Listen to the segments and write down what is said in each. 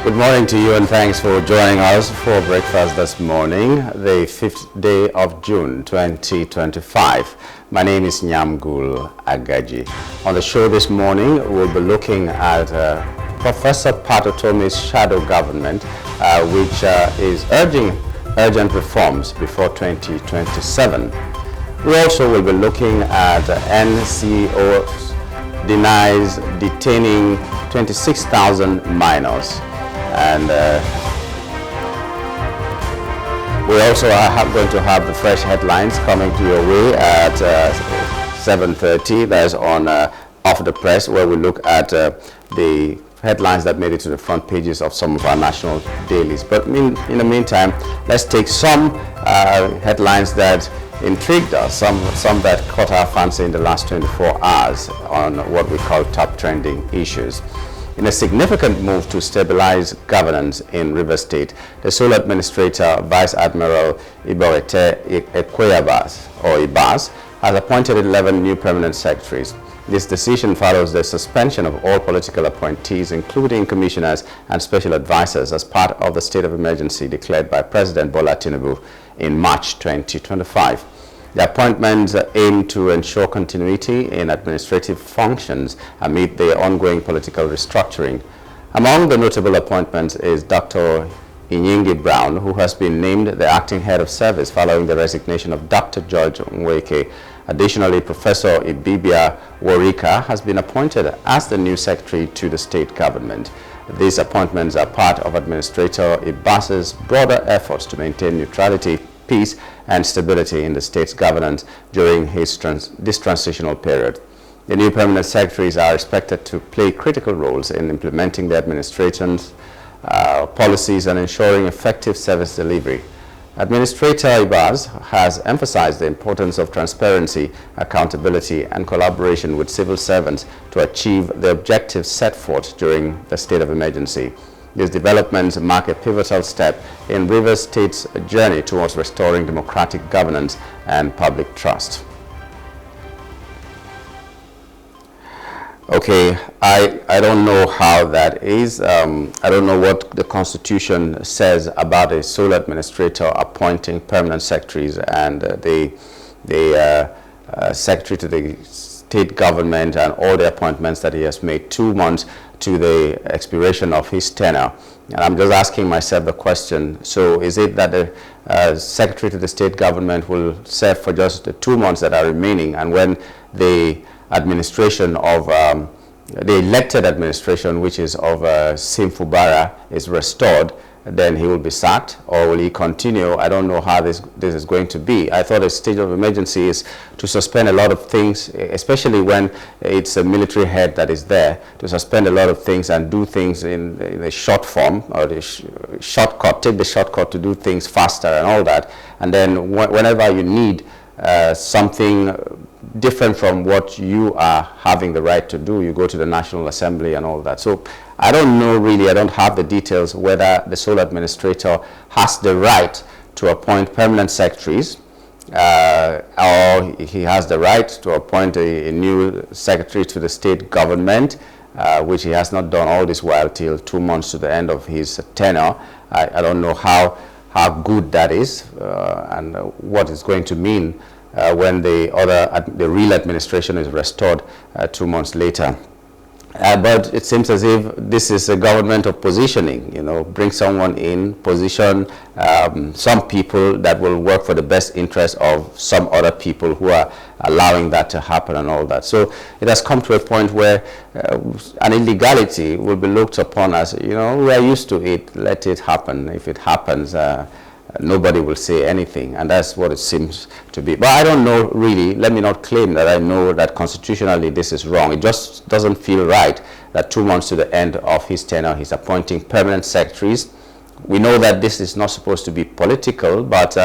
Good morning to you and thanks for joining us for breakfast this morning, the 5th day of June 2025. My name is Nyamgul Agaji. On the show this morning, we'll be looking at Professor Patotomi's shadow government, which is urging urgent reforms before 2027. We also will be looking at NCO denies detaining 26,000 minors. And we also are going to have the fresh headlines coming to your way at 7:30. That's on Off the Press, where we look at the headlines that made it to the front pages of some of our national dailies. But in the meantime, let's take some headlines that intrigued us, some that caught our fancy in the last 24 hours on what we call top trending issues. In a significant move to stabilize governance in Rivers State, the sole administrator, Vice Admiral Iborete Ibas, has appointed 11 new permanent secretaries. This decision follows the suspension of all political appointees, including commissioners and special advisors, as part of the state of emergency declared by President Bola Tinubu in March 2025. The appointments aim to ensure continuity in administrative functions amid the ongoing political restructuring. Among the notable appointments is Dr. Inyingi Brown, who has been named the acting head of service following the resignation of Dr. George Nweke. Additionally, Professor Ibibia Warika has been appointed as the new secretary to the state government. These appointments are part of Administrator Ibas's broader efforts to maintain neutrality, peace and stability in the state's governance during this transitional period. The new permanent secretaries are expected to play critical roles in implementing the administration's policies and ensuring effective service delivery. Administrator Ibas has emphasized the importance of transparency, accountability and collaboration with civil servants to achieve the objectives set forth during the state of emergency. These developments mark a pivotal step in Rivers State's journey towards restoring democratic governance and public trust. Okay, I don't know how that is. I don't know what the Constitution says about a sole administrator appointing permanent secretaries and the secretary to the state government and all the appointments that he has made 2 months to the expiration of his tenure. And I'm just asking myself the question, so is it that the secretary to the state government will serve for just the 2 months that are remaining, and when the administration of the elected administration, which is of Simfubara, is restored, then he will be sacked, or will he continue? I don't know how this is going to be. I thought a state of emergency is to suspend a lot of things, especially when it's a military head that is there, to suspend a lot of things and do things in a short form, or the shortcut, take the shortcut to do things faster and all that. And then whenever you need something different from what you are having the right to do, you go to the National Assembly and all that. So I don't know really, I don't have the details whether the sole administrator has the right to appoint permanent secretaries or he has the right to appoint a new secretary to the state government, which he has not done all this while till 2 months to the end of his tenure. I don't know how good that is and what it's going to mean when the real administration is restored 2 months later. But it seems as if this is a government of positioning, bring someone in, position some people that will work for the best interest of some other people who are allowing that to happen and all that. So it has come to a point where an illegality will be looked upon as, we are used to it, let it happen. If it happens, nobody will say anything, and that's what it seems to be. But I don't know really, let me not claim that I know that constitutionally this is wrong. It just doesn't feel right that 2 months to the end of his tenure he's appointing permanent secretaries. We know that this is not supposed to be political, but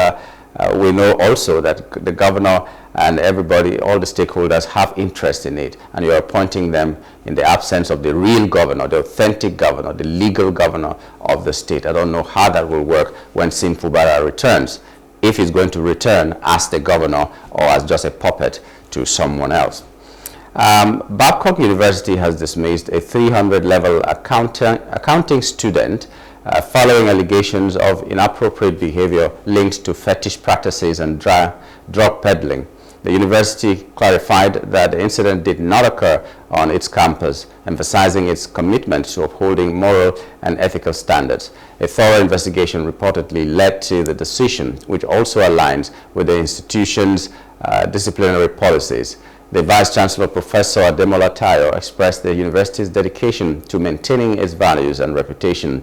we know also that the governor and everybody, all the stakeholders have interest in it, and you're appointing them in the absence of the real governor, the authentic governor, the legal governor of the state. I don't know how that will work when Simfubara returns, if he's going to return as the governor or as just a puppet to someone else. Babcock University has dismissed a 300-level accounting student following allegations of inappropriate behavior linked to fetish practices and drug peddling. The university clarified that the incident did not occur on its campus, emphasizing its commitment to upholding moral and ethical standards. A thorough investigation reportedly led to the decision, which also aligns with the institution's disciplinary policies. The Vice-Chancellor, Professor Ademola Tayo, expressed the university's dedication to maintaining its values and reputation.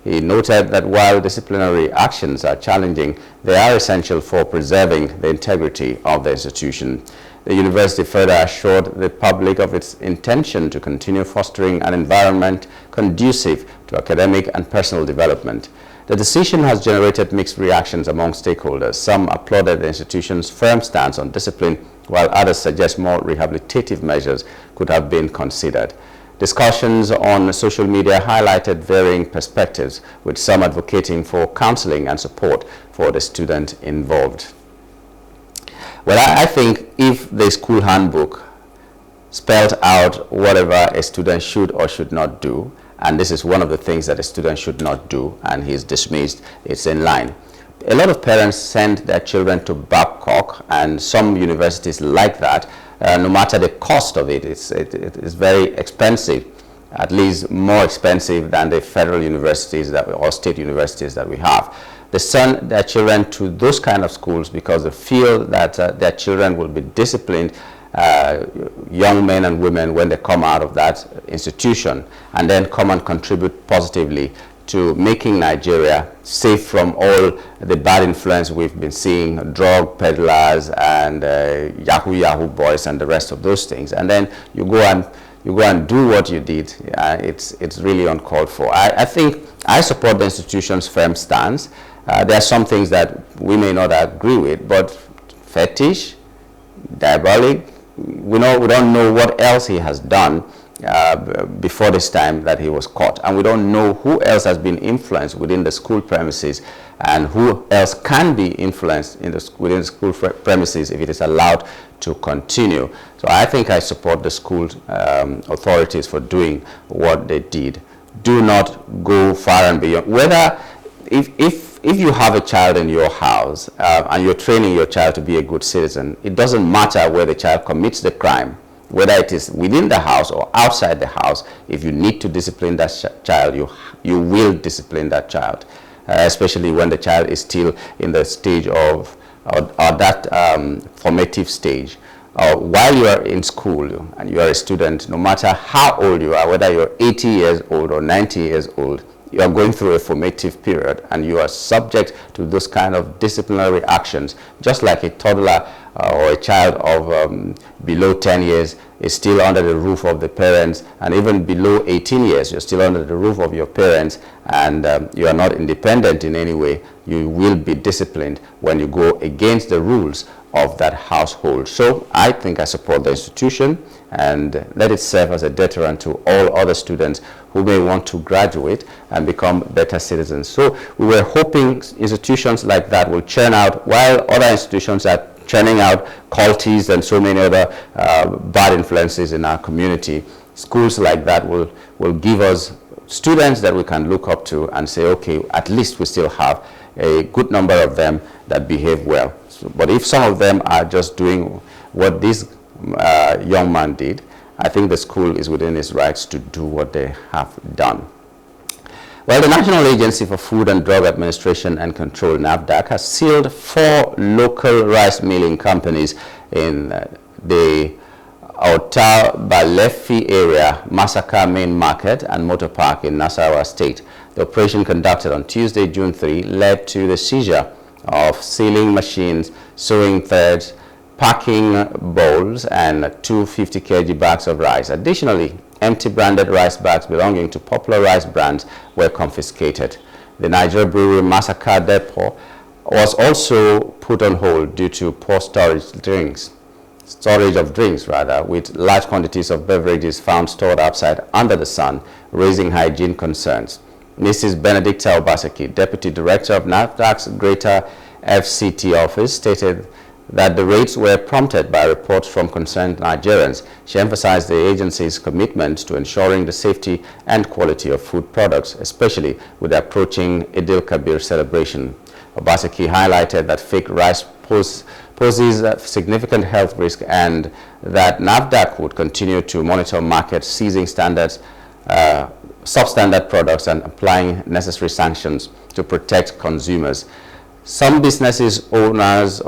He noted that while disciplinary actions are challenging, they are essential for preserving the integrity of the institution. The university further assured the public of its intention to continue fostering an environment conducive to academic and personal development. The decision has generated mixed reactions among stakeholders. Some applauded the institution's firm stance on discipline, while others suggest more rehabilitative measures could have been considered. Discussions on social media highlighted varying perspectives, with some advocating for counseling and support for the student involved. Well, I think if the school handbook spelled out whatever a student should or should not do, and this is one of the things that a student should not do, and he's dismissed, it's in line. A lot of parents send their children to Babcock, and some universities like that. No matter the cost of it, it is very expensive, at least more expensive than the federal universities or state universities that we have. They send their children to those kind of schools because they feel that their children will be disciplined, young men and women, when they come out of that institution, and then come and contribute positively to making Nigeria safe from all the bad influence we've been seeing, drug peddlers and Yahoo boys and the rest of those things. And then you go and do what you did. It's really uncalled for. I think I support the institution's firm stance. There are some things that we may not agree with, but fetish, diabolic, we don't know what else he has done before this time that he was caught, and we don't know who else has been influenced within the school premises and who else can be influenced within the school premises if it is allowed to continue. So I think I support the school authorities for doing what they did. Do not go far and beyond. Whether if you have a child in your house and you're training your child to be a good citizen, it doesn't matter where the child commits the crime, whether it is within the house or outside the house. If you need to discipline that child, you will discipline that child, especially when the child is still in the stage of or that formative stage. While you are in school and you are a student, no matter how old you are, whether you're 80 years old or 90 years old, you are going through a formative period, and you are subject to those kind of disciplinary actions, just like a toddler or a child of below 10 years is still under the roof of the parents, and even below 18 years, you're still under the roof of your parents, and you are not independent in any way. You will be disciplined when you go against the rules of that household. So I think I support the institution, and let it serve as a deterrent to all other students who may want to graduate and become better citizens. So we were hoping institutions like that will churn out, while other institutions are churning out cultists and so many other bad influences in our community. Schools like that will give us students that we can look up to and say, okay, at least we still have a good number of them that behave well. But if some of them are just doing what this young man did, I think the school is within its rights to do what they have done. Well, the National Agency for Food and Drug Administration and Control, NAFDAC, has sealed 4 local rice milling companies in the Otabalefi area, Masaka Main Market and Motor Park in Nasarawa State. The operation, conducted on Tuesday, June 3, led to the seizure of sealing machines, sewing threads, packing bowls, and 250 kg bags of rice. Additionally, empty branded rice bags belonging to popular rice brands were confiscated. The Nigeria Brewery Masaka Depot was also put on hold due to poor storage of drinks, with large quantities of beverages found stored outside under the sun, raising hygiene concerns. Mrs. Benedicta Obaseki, Deputy Director of NAFDAC's Greater FCT Office, stated that the raids were prompted by reports from concerned Nigerians. She emphasized the agency's commitment to ensuring the safety and quality of food products, especially with the approaching Eid al-Kabir celebration. Obaseki highlighted that fake rice poses a significant health risk and that NAFDAC would continue to monitor markets, seizing standards, substandard products and applying necessary sanctions to protect consumers. Some business owners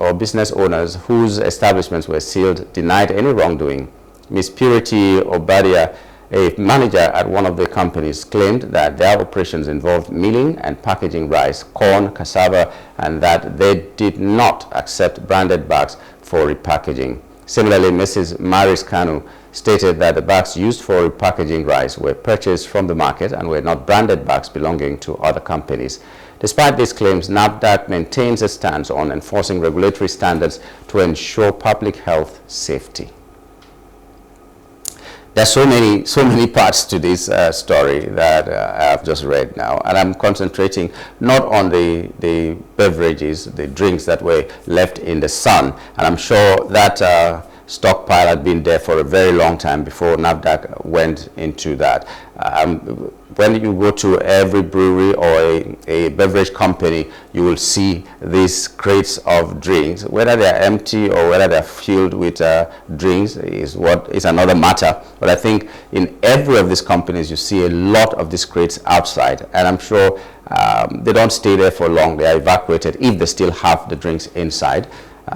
whose establishments were sealed denied any wrongdoing. Ms. Purity Obadia, a manager at one of the companies, claimed that their operations involved milling and packaging rice, corn, cassava, and that they did not accept branded bags for repackaging. Similarly, Mrs. Maris Kanu stated that the bags used for repackaging rice were purchased from the market and were not branded bags belonging to other companies. Despite these claims, NAFDAC maintains a stance on enforcing regulatory standards to ensure public health safety. There's so many parts to this story that I've just read now, and I'm concentrating not on the beverages, the drinks that were left in the sun, and I'm sure that stockpile had been there for a very long time before NAFDAC went into that. When you go to every brewery or a beverage company, you will see these crates of drinks. Whether they're empty or whether they're filled with drinks is another matter. But I think in every of these companies, you see a lot of these crates outside. And I'm sure they don't stay there for long. They are evacuated if they still have the drinks inside.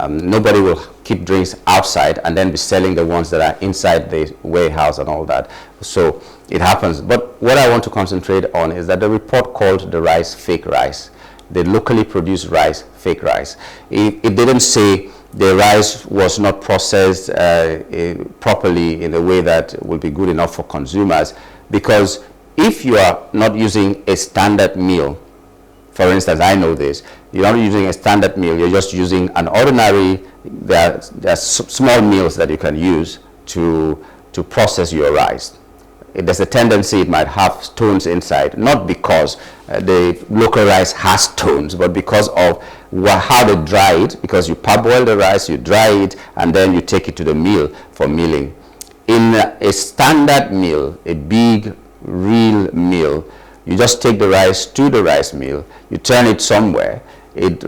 Nobody will keep drinks outside and then be selling the ones that are inside the warehouse and all that. So it happens. But what I want to concentrate on is that the report called the rice fake rice, the locally produced rice fake rice. It didn't say the rice was not processed properly in a way that will be good enough for consumers, because if you are not using a standard meal, for instance, I know this, you're not using a standard meal, you're just using an ordinary, there are small meals that you can use to process your rice. There's a tendency it might have stones inside, not because the local rice has stones, but because of how they dry it, because you parboil the rice, you dry it, and then you take it to the mill for milling. In a standard mill, a big, real mill, you just take the rice to the rice mill, you turn it somewhere, it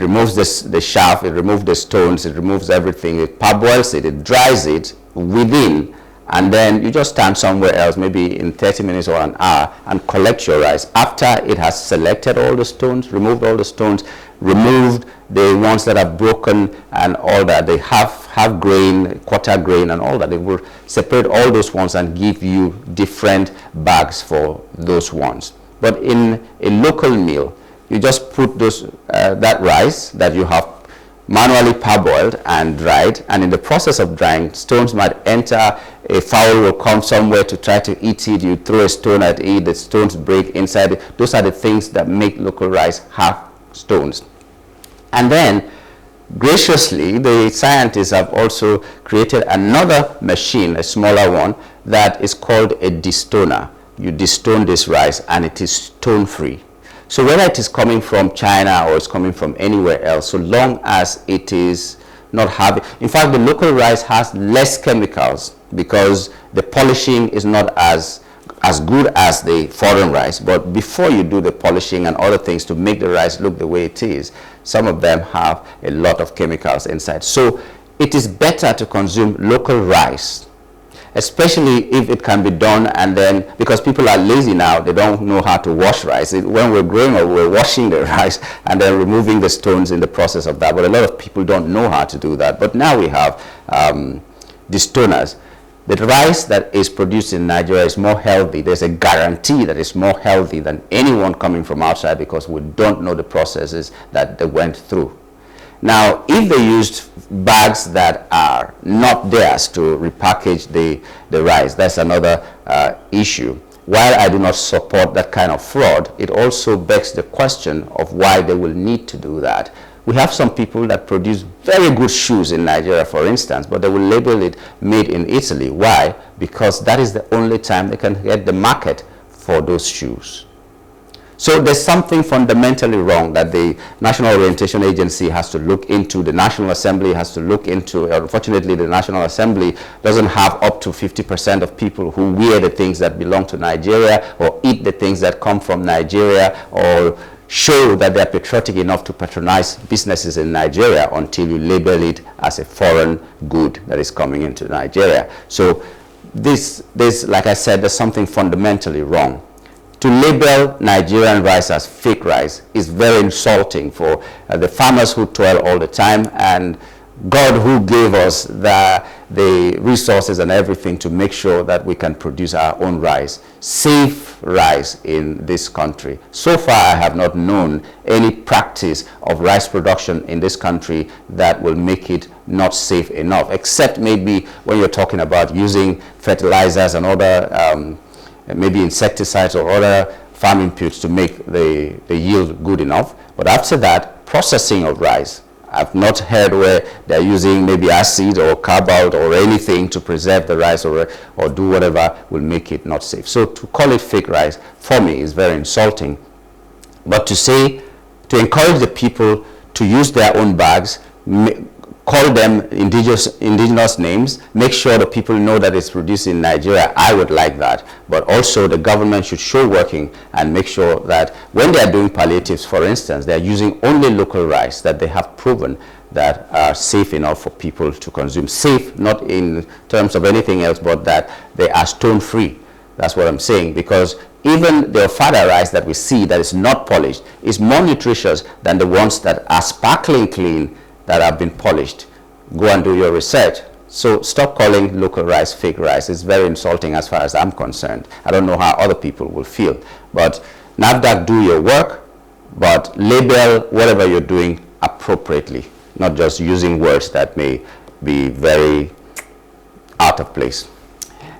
removes the chaff, it removes the stones, it removes everything, it parboils it, it dries it within, and then you just stand somewhere else, maybe in 30 minutes or an hour, and collect your rice. After it has selected all the stones, removed all the stones, removed the ones that are broken and all that, they half grain, quarter grain and all that, they will separate all those ones and give you different bags for those ones. But in a local meal, you just put those that rice that you have manually parboiled and dried, and in the process of drying, stones might enter, a fowl will come somewhere to try to eat it, you throw a stone at it, the stones break inside it. Those are the things that make local rice have stones. And then, graciously, the scientists have also created another machine, a smaller one, that is called a destoner. You destone this rice and it is stone-free. So whether it is coming from China or it's coming from anywhere else, so long as it is not having, in fact, the local rice has less chemicals because the polishing is not as good as the foreign rice. But before you do the polishing and other things to make the rice look the way it is, some of them have a lot of chemicals inside. So it is better to consume local rice, especially if it can be done, and then, because people are lazy now, they don't know how to wash rice. When we're growing up, we're washing the rice and then removing the stones in the process of that. But a lot of people don't know how to do that. But now we have destoners. The rice that is produced in Nigeria is more healthy. There's a guarantee that it's more healthy than anyone coming from outside, because we don't know the processes that they went through. Now, if they used bags that are not theirs to repackage the rice, that's another issue. While I do not support that kind of fraud, it also begs the question of why they will need to do that. We have some people that produce very good shoes in Nigeria, for instance, but they will label it made in Italy. Why? Because that is the only time they can get the market for those shoes. So there's something fundamentally wrong that the National Orientation Agency has to look into, the National Assembly has to look into. Unfortunately, the National Assembly doesn't have up to 50% of people who wear the things that belong to Nigeria or eat the things that come from Nigeria or show that they're patriotic enough to patronize businesses in Nigeria until you label it as a foreign good that is coming into Nigeria. So this, like I said, there's something fundamentally wrong. To label Nigerian rice as fake rice is very insulting for the farmers who toil all the time, and God who gave us the resources and everything to make sure that we can produce our own rice, safe rice in this country. So far, I have not known any practice of rice production in this country that will make it not safe enough, except maybe when you're talking about using fertilizers and other maybe insecticides or other farm inputs to make the yield good enough. But after that, processing of rice, I've not heard where they're using maybe acid or carbide or anything to preserve the rice or do whatever will make it not safe. So to call it fake rice, for me, is very insulting. But to encourage the people to use their own bags, call them indigenous names, make sure the people know that it's produced in Nigeria, I would like that. But also the government should show working and make sure that when they are doing palliatives, for instance, they are using only local rice that they have proven that are safe enough for people to consume. Safe, not in terms of anything else, but that they are stone-free. That's what I'm saying, because even the fada rice that we see that is not polished is more nutritious than the ones that are sparkling clean that have been polished. Go and do your research. So stop calling local rice fake rice. It's very insulting as far as I'm concerned. I don't know how other people will feel. But NAFDAC, do your work, but label whatever you're doing appropriately, not just using words that may be very out of place.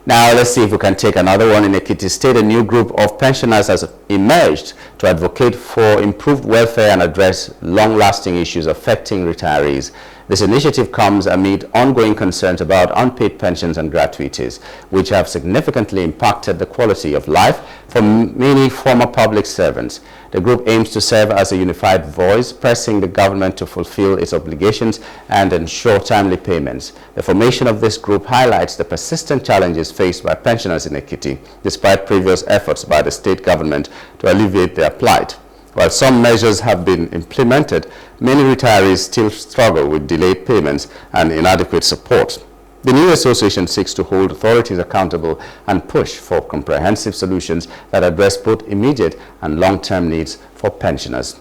Now let's see if we can take another one. In Ekiti State, a new group of pensioners has emerged to advocate for improved welfare and address long-lasting issues affecting retirees. This initiative comes amid ongoing concerns about unpaid pensions and gratuities, which have significantly impacted the quality of life for many former public servants. The group aims to serve as a unified voice, pressing the government to fulfill its obligations and ensure timely payments. The formation of this group highlights the persistent challenges faced by pensioners in Ekiti, despite previous efforts by the state government to alleviate their plight. While some measures have been implemented, many retirees still struggle with delayed payments and inadequate support. The new association seeks to hold authorities accountable and push for comprehensive solutions that address both immediate and long-term needs for pensioners.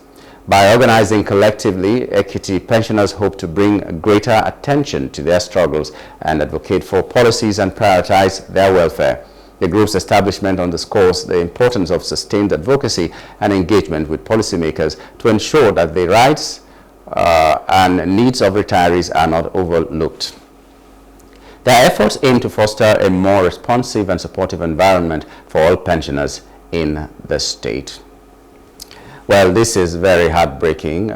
By organizing collectively, Ekiti pensioners hope to bring greater attention to their struggles and advocate for policies and prioritize their welfare. The group's establishment underscores the importance of sustained advocacy and engagement with policymakers to ensure that the rights and needs of retirees are not overlooked. Their efforts aim to foster a more responsive and supportive environment for all pensioners in the state. Well, this is very heartbreaking.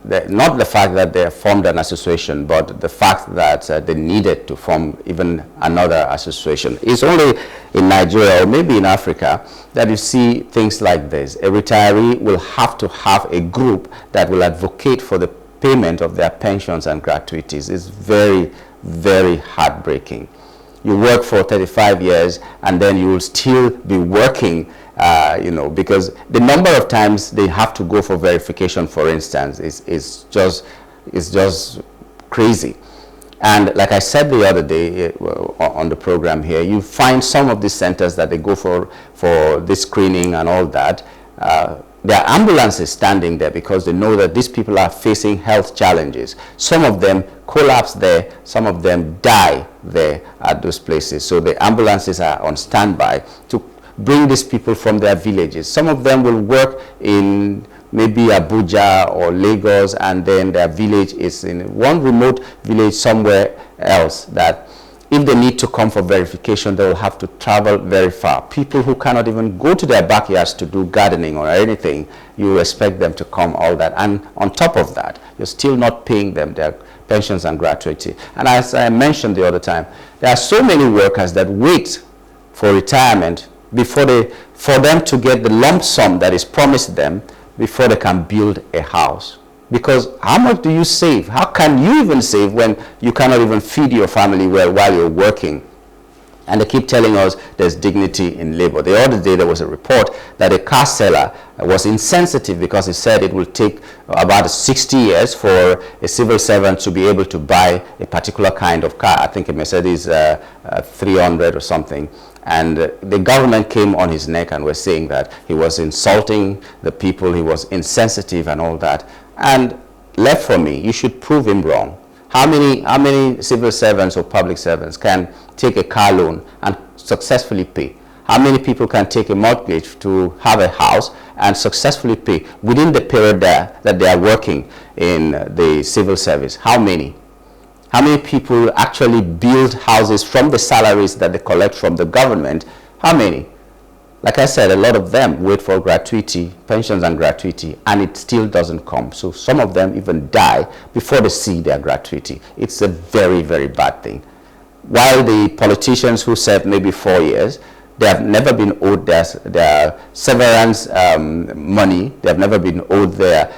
Not the fact that they formed an association, but the fact that they needed to form even another association. It's only in Nigeria or maybe in Africa that you see things like this. A retiree will have to have a group that will advocate for the payment of their pensions and gratuities. It's very, very heartbreaking. You work for 35 years and then you will still be working because the number of times they have to go for verification, for instance, is just crazy. And like I said the other day on the program here, you find some of these centers that they go for this screening and all that. There are ambulances standing there because they know that these people are facing health challenges. Some of them collapse there, some of them die there at those places. So the ambulances are on standby to bring these people from their villages. Some of them will work in maybe Abuja or Lagos, and then their village is in one remote village somewhere else that if they need to come for verification, they will have to travel very far. People who cannot even go to their backyards to do gardening or anything, you expect them to come, all that. And on top of that, you're still not paying them their pensions and gratuity. And as I mentioned the other time, there are so many workers that wait for retirement for them to get the lump sum that is promised them before they can build a house. Because how much do you save? How can you even save when you cannot even feed your family well while you're working? And they keep telling us there's dignity in labor. The other day there was a report that a car seller was insensitive because he said it will take about 60 years for a civil servant to be able to buy a particular kind of car. I think a Mercedes 300 or something. And the government came on his neck and was saying that he was insulting the people, he was insensitive and all that. And left for me, you should prove him wrong. How many civil servants or public servants can take a car loan and successfully pay? How many people can take a mortgage to have a house and successfully pay within the period that they are working in the civil service? How many? How many people actually build houses from the salaries that they collect from the government? How many? Like I said, a lot of them wait for gratuity, pensions and gratuity, and it still doesn't come. So some of them even die before they see their gratuity. It's a very, very bad thing. While the politicians who serve maybe 4 years, they have never been owed their severance money. They have never been owed their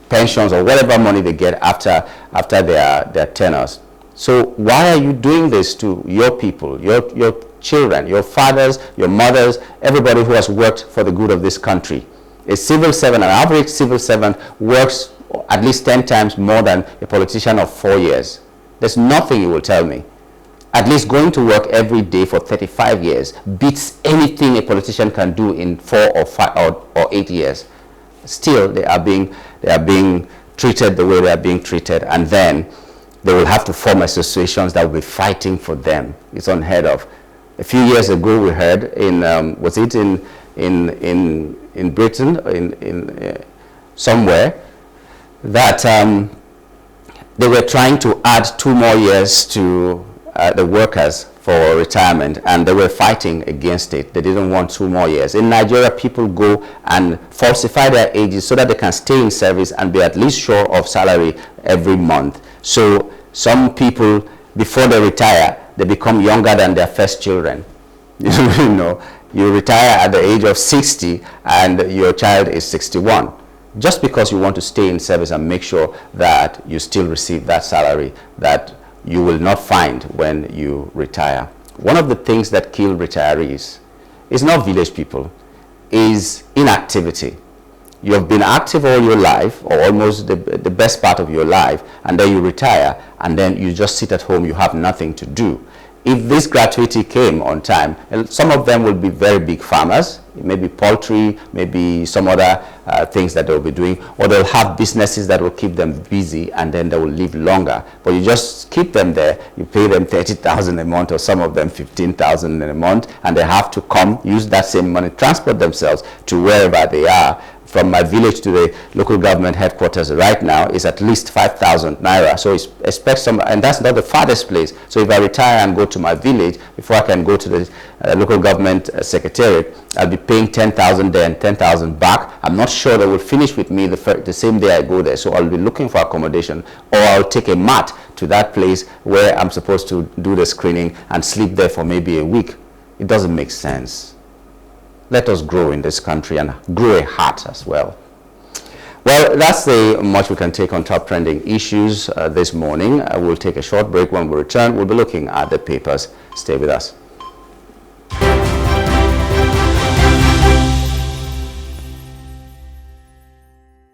pensions or whatever money they get after their tenures. So why are you doing this to your people, your children, your fathers, your mothers, everybody who has worked for the good of this country? A civil servant, an average civil servant, works at least 10 times more than a politician of 4 years. There's nothing you will tell me. At least going to work every day for 35 years beats anything a politician can do in 4 or 5 or 8 years. Still, they are being treated the way they are being treated, and then they will have to form associations that will be fighting for them. It's unheard of. A few years ago, we heard was it in Britain, somewhere, that they were trying to add 2 more years to the workers for retirement, and they were fighting against it. They didn't want 2 more years. In Nigeria, people go and falsify their ages so that they can stay in service and be at least sure of salary every month. So some people, before they retire, they become younger than their first children. You know, you retire at the age of 60 and your child is 61. Just because you want to stay in service and make sure that you still receive that salary that you will not find when you retire. One of the things that kill retirees is not village people, is inactivity. You have been active all your life, or almost the best part of your life, and then you retire, and then you just sit at home, you have nothing to do. If this gratuity came on time, and some of them will be very big farmers, maybe poultry, maybe some other things that they'll be doing, or they'll have businesses that will keep them busy, and then they will live longer. But you just keep them there, you pay them 30,000 a month, or some of them 15,000 a month, and they have to come, use that same money, transport themselves to wherever they are. From my village to the local government headquarters right now is at least 5,000 naira. So expect some, and that's not the farthest place. So if I retire and go to my village, before I can go to the local government secretariat, I'll be paying 10,000 there and 10,000 back. I'm not sure they will finish with me the same day I go there. So I'll be looking for accommodation, or I'll take a mat to that place where I'm supposed to do the screening and sleep there for maybe a week. It doesn't make sense. Let us grow in this country and grow a heart as well. Well, that's the much we can take on top trending issues this morning. We'll take a short break. When we return, we'll be looking at the papers. Stay with us.